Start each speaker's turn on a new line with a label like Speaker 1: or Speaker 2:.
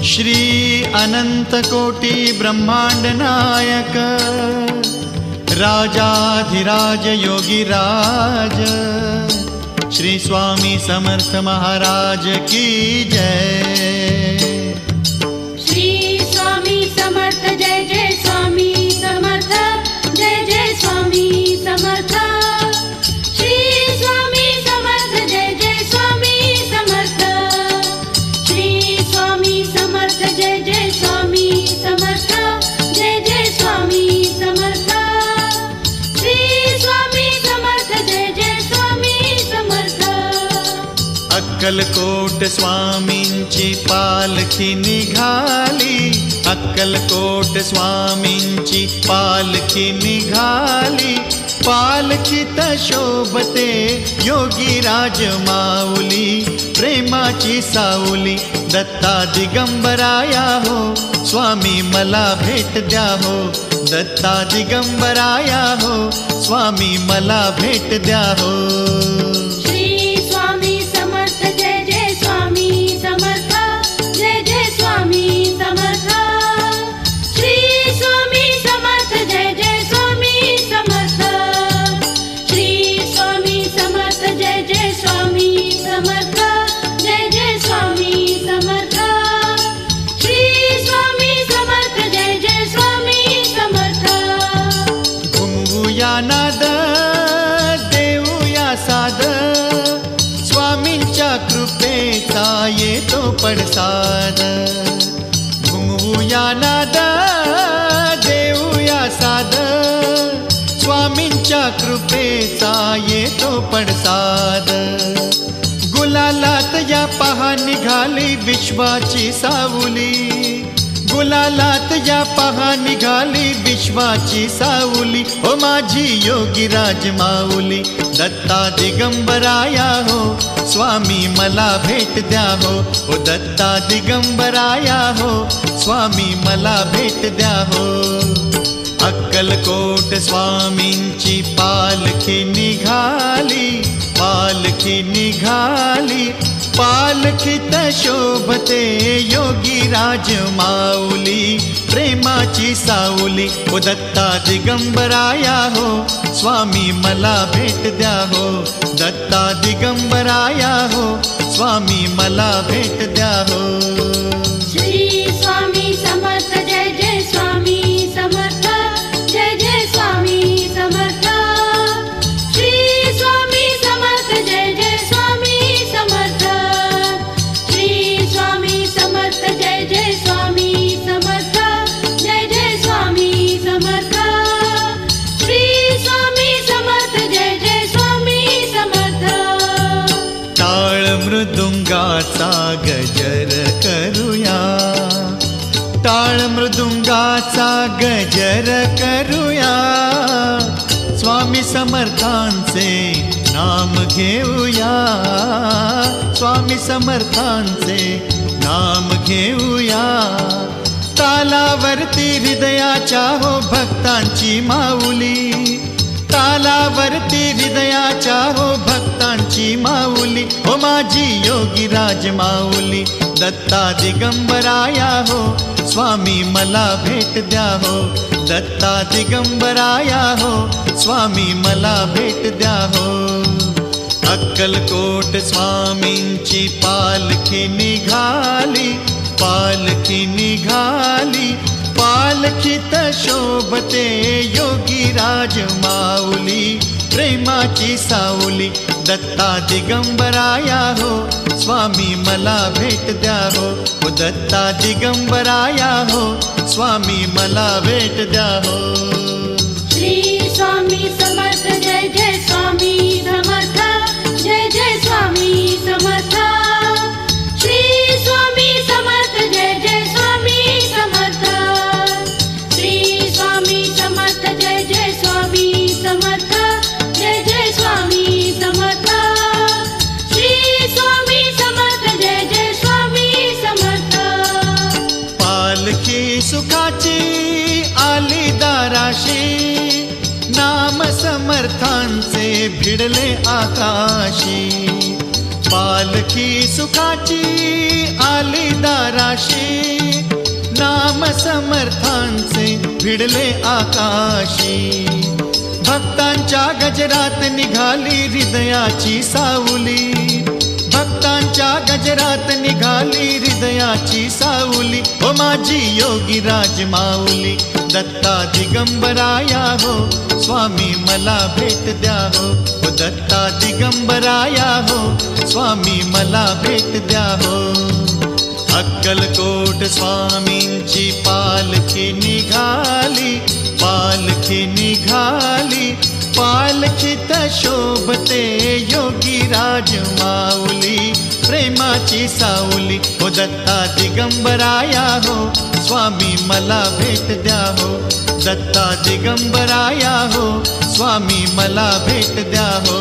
Speaker 1: श्री अनंत कोटी ब्रह्मांड नायक राजाधिराज योगीराज श्री स्वामी समर्थ महाराज की जय।
Speaker 2: श्री स्वामी समर्थ जय जय स्वामी समर्थ जय जय स्वामी समर्थ। श्री स्वामी समर्थ जय जय स्वामी समर्थ। श्री स्वामी समर्थ जय जय स्वामी समर्थ जय जय स्वामी समर्थ। श्री स्वामी समर्थ जय जय स्वामी समर्थ।
Speaker 1: अक्कलकोट स्वामींची पालखी निघाली, अक्कलकोट स्वामींची पालखी निघाली, पालखीत शोभते योगीराज माऊली, प्रेमाची सावली दत्ता दिगंबराया हो, स्वामी मला भेट द्या हो, दत्ता दिगंबराया हो, स्वामी मला भेट द्या हो।
Speaker 2: श्री स्वामी समर्थ जय जय स्वामी समर्थ जय जय स्वामी समर्थ। श्री स्वामी समर्थ जय जय स्वामी समर्थ। श्री स्वामी समर्थ जय जय स्वामी समर्थ जय जय स्वामी समर्थ। श्री स्वामी समर्थ जय जय स्वामी समर्थ।
Speaker 1: घुमवूया नाद देऊया साद, स्वामींच्या कृपेचा येतो पडसाद। घुमवूया नाद देऊया साद, स्वामींच्या कृपेचा येतो पडसाद। गुलालात या पहा निघाली विश्वाची सावली, गुलालात या पहा निघाली विश्वाची सावली, ओ माझी योगीराज माऊली दत्ता दिगंबराया हो, स्वामी मला भेट द्या हो, ओ दत्ता दिगंबराया हो, स्वामी मला भेट द्या हो। अक्कलकोट स्वामींची पालखी निघाली, पालखी निघाली, पालखीत शोभते योगीराज माऊली, प्रेमाची सावली ओ दत्ता दिगंबराया हो, स्वामी मला भेट द्या हो, दत्ता दिगंबराया हो, स्वामी मला भेट द्या हो।
Speaker 2: श्री स्वामी समर्थ जय जय स्वामी समर्थ जय जय स्वामी समर्थ। श्री स्वामी समर्थ जय जय स्वामी समर्थ। श्री स्वामी समर्थ जय जय स्वामी समर्थ जय जय स्वामी समर्थ। श्री स्वामी समर्थ जय जय स्वामी समर्थ।
Speaker 1: टाळ मृदुंगाचा गजर करूया, टाळ मृदुंगाचा गजर करूया, स्वामी समर्थांचे नाम घेऊया, स्वामी समर्थांचे नाम घेऊया। तालावरती हृदयाच्या हो भक्तांची माऊली, तालावरती हृदयाच्या हो भक्तांची माऊली, हो माझी योगीराज माऊली दत्ता दिगंबराया हो, स्वामी मला भेट द्या हो, दत्ता दिगंबराया हो, स्वामी मला भेट द्या हो। अक्कलकोट स्वामींची पालखी निघाली, पालखी निघाली, पालखीत शोभते योगीराज माऊली, प्रेमाची सावली दत्ता दिगंबराया हो, स्वामी मला भेट द्या हो, ओ दत्ता दिगंबराया हो, स्वामी मला भेट द्या हो।
Speaker 2: श्री स्वामी समर्थ जय जय स्वामी समर्थ जय जय स्वामी समर्थ। श्री स्वामी समर्थ जय जय स्वामी समर्थ। श्री स्वामी समर्थ जय जय स्वामी समर्थ जय जय स्वामी समर्थ। श्री स्वामी समर्थ जय जय स्वामी समर्थ।
Speaker 1: पालखी सुखाची आली दाराशी, नाम समर्थांचे भिडले आकाशी, पालखी सुखाची आली दाराशी, नाम समर्थांचे भिडले आकाशी. भक्तांच्या गजरात निघाली हृदयाची सावली, भक्तांच्या गजरात निघाली हृदयाची सावली. ओ माझी योगी राज माऊली, दत्ता दिगंबराया हो, स्वामी मला भेट द्या हो. ओ दत्ता दिगंबराया हो, स्वामी मला भेट द्या हो. अक्कलकोट स्वामींची पालखी निघाली, पालखी निघाली. पालखीत शोभते योगी राज माऊली, प्रेमाची सावली. ओ दत्ता दिगंबराया हो, स्वामी मला भेट द्या हो. दत्ता दिगंबराया हो, स्वामी मला भेट द्या हो.